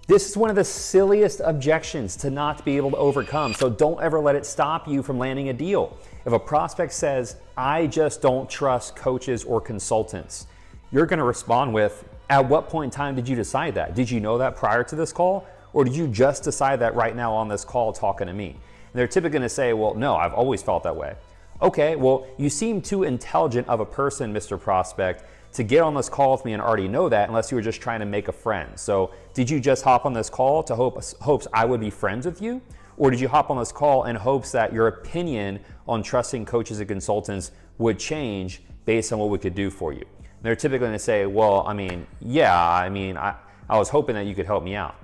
This is one of the silliest objections to not be able to overcome, so don't ever let it stop you from landing a deal. If a prospect says, I just don't trust coaches or consultants, you're gonna respond with, at what point in time did you decide that? Did you know that prior to this call? Or did you just decide that right now on this call talking to me? And they're typically gonna say, well, no, I've always felt that way. Okay, well, you seem too intelligent of a person, Mr. Prospect, to get on this call with me and already know that unless you were just trying to make a friend. So did you just hop on this call to hopes I would be friends with you? Or did you hop on this call in hopes that your opinion on trusting coaches and consultants would change based on what we could do for you? And they're typically gonna say, well, I was hoping that you could help me out.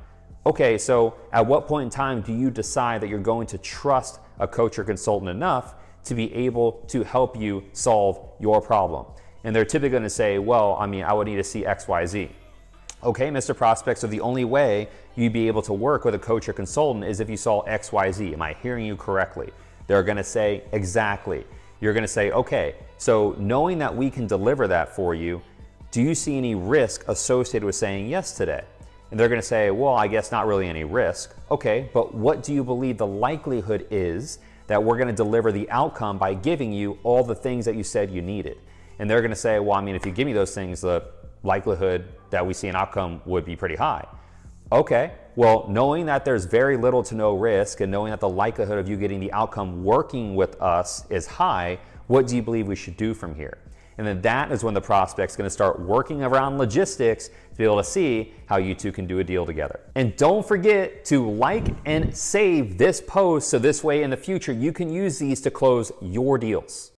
Okay, so at what point in time do you decide that you're going to trust a coach or consultant enough to be able to help you solve your problem? And they're typically gonna say, well, I would need to see X, Y, Z. Okay, Mr. Prospect, so the only way you'd be able to work with a coach or consultant is if you saw X, Y, Z. Am I hearing you correctly? They're gonna say, exactly. You're gonna say, okay, so knowing that we can deliver that for you, do you see any risk associated with saying yes today? And they're gonna say, well, I guess not really any risk. Okay, but what do you believe the likelihood is that we're gonna deliver the outcome by giving you all the things that you said you needed? And they're gonna say, well, if you give me those things, the likelihood that we see an outcome would be pretty high. Okay, well, knowing that there's very little to no risk and knowing that the likelihood of you getting the outcome working with us is high, what do you believe we should do from here? And then that is when the prospect's gonna start working around logistics to be able to see how you two can do a deal together. And don't forget to like and save this post so this way in the future you can use these to close your deals.